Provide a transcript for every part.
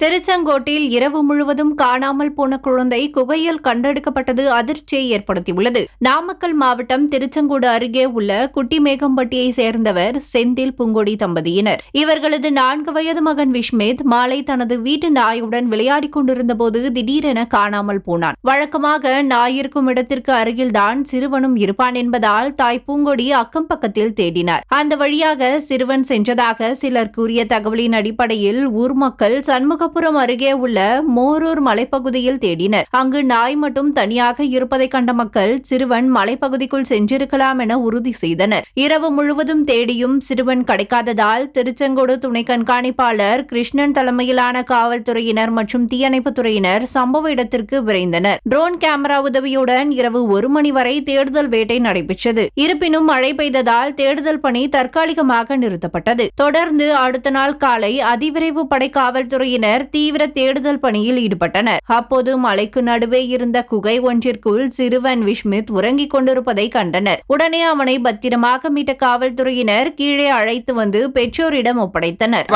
திருச்செங்கோட்டில் இரவு முழுவதும் காணாமல் போன குழந்தை குகையில் கண்டெடுக்கப்பட்டது அதிர்ச்சியை ஏற்படுத்தியுள்ளது. நாமக்கல் மாவட்டம் திருச்செங்கோடு அருகே உள்ள குட்டிமேகம்பட்டியை சேர்ந்தவர் செந்தில் பூங்கொடி தம்பதியினர். இவர்களது 4 வயது மகன் விஷ்மித் மாலை தனது வீட்டு நாயுடன் விளையாடிக் கொண்டிருந்தபோது திடீரென காணாமல் போனான். வழக்கமாக நாய் இருக்கும் இடத்திற்கு அருகில்தான் சிறுவனும் இருப்பான் என்பதால் தாய் பூங்கொடி அக்கம் பக்கத்தில் தேடினார். அந்த வழியாக சிறுவன் சென்றதாக சிலர் கூறிய தகவலின் அடிப்படையில் ஊர் மக்கள் சண்முகபுரம் அருகே உள்ள மோரூர் மலைப்பகுதியில் தேடினர். அங்கு நாய் மட்டும் தனியாக இருப்பதை கண்ட மக்கள் சிறுவன் மலைப்பகுதிக்குள் சென்றிருக்கலாம் என உறுதி செய்தனர். இரவு முழுவதும் தேடியும் சிறுவன் கிடைக்காததால் திருச்செங்கோடு துணை கண்காணிப்பாளர் கிருஷ்ணன் தலைமையிலான காவல்துறையினர் மற்றும் தீயணைப்புத் துறையினர் சம்பவ இடத்திற்கு விரைந்தனர். ட்ரோன் கேமரா உதவியுடன் இரவு 1 மணி வரை தேடுதல் வேட்டை நடைபெற்றது. இருப்பினும் மழை பெய்ததால் தேடுதல் பணி தற்காலிகமாக நிறுத்தப்பட்டது. தொடர்ந்து அடுத்த நாள் காலை அதிவிரைவு படை காவல்துறையினர் தீவிர தேடுதல் பணியில் ஈடுபட்டனர். அப்போது மலைக்கு நடுவே இருந்த குகை ஒன்றிற்குள் சிறுவன் விஷ்மித் உறங்கிக் கொண்டிருப்பதை கண்டனர். உடனே அவனை பத்திரமாக மீட்ட காவல்துறையினர் கீழே அழைத்து வந்து பெற்றோரிடம் ஒப்படைத்தனர்.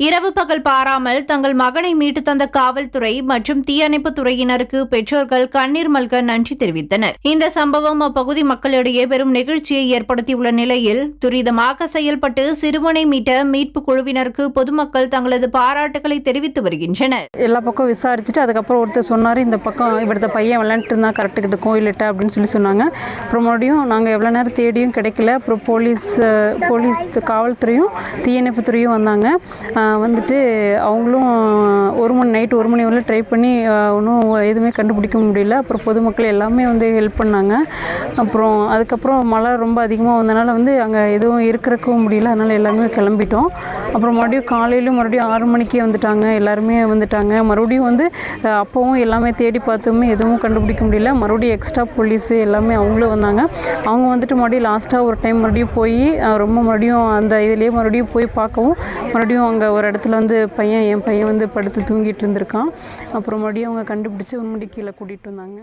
இரவு பகல் பாராமல் தங்கள் மகனை மீட்டு தந்த காவல்துறை மற்றும் தீயணைப்புத் துறையினருக்கு பெற்றோர்கள் கண்ணீர் மல்க நன்றி தெரிவித்தனர். இந்த சம்பவம் அப்பகுதி மக்களிடையே பெரும் நெகிழ்ச்சியை ஏற்படுத்தியுள்ள நிலையில் துரிதமாக செயல்பட்டு சிறுவனை மீட்ட மீட்பு குழுவினருக்கு பொதுமக்கள் தங்களது பாராட்டுகளை தெரிவித்து வருகின்றனர். எல்லா பக்கம் விசாரிச்சுட்டு அதுக்கப்புறம் ஒருத்தர் சொன்னார், இந்த பக்கம் இவரது பையன் விளையாண்டுட்டு இருந்தா கரெக்டுக்கிட்ட கோயிலிட்ட அப்படின்னு சொல்லி சொன்னாங்க. அப்புறம் மறுபடியும் நாங்கள் எவ்வளோ நேரம் தேடியும் கிடைக்கல. அப்புறம் போலீஸ் காவல்துறையும் தீயணைப்புத்துறையும் வந்தாங்க. வந்துட்டு அவங்களும் நைட்டு 1 மணி வரல ட்ரை பண்ணி ஒன்றும் எதுவுமே கண்டுபிடிக்க முடியல. அப்புறம் பொதுமக்கள் எல்லாமே வந்து ஹெல்ப் பண்ணாங்க. அப்புறம் அதுக்கப்புறம் மழை ரொம்ப அதிகமாக வந்தனால வந்து அங்கே எதுவும் இருக்கிறக்கவும் முடியல. அதனால் எல்லாமே கிளம்பிட்டோம். அப்புறம் மறுபடியும் 6 மணிக்கே வந்துட்டாங்க. எல்லாருமே வந்துட்டாங்க. மறுபடியும் வந்து அப்போவும் எல்லாமே தேடி பார்த்துமே எதுவும் கண்டுபிடிக்க முடியல. மறுபடியும் எக்ஸ்ட்ரா போலீஸு எல்லாமே அவங்களும் வந்தாங்க. அவங்க வந்துட்டு மறுபடியும் லாஸ்ட்டாக ஒரு டைம் மறுபடியும் போய் மறுபடியும் அந்த இதுலேயே மறுபடியும் போய் பார்க்கவும் மறுபடியும் அங்கே ஒரு இடத்துல வந்து என் பையன் வந்து படுத்து தூங்கிட்டு இருந்திருக்கான். அப்புறம் மறுபடியும் அவங்க கண்டுபிடிச்சி 1 மணிக்கு கீழே கூட்டிகிட்டு வந்தாங்க.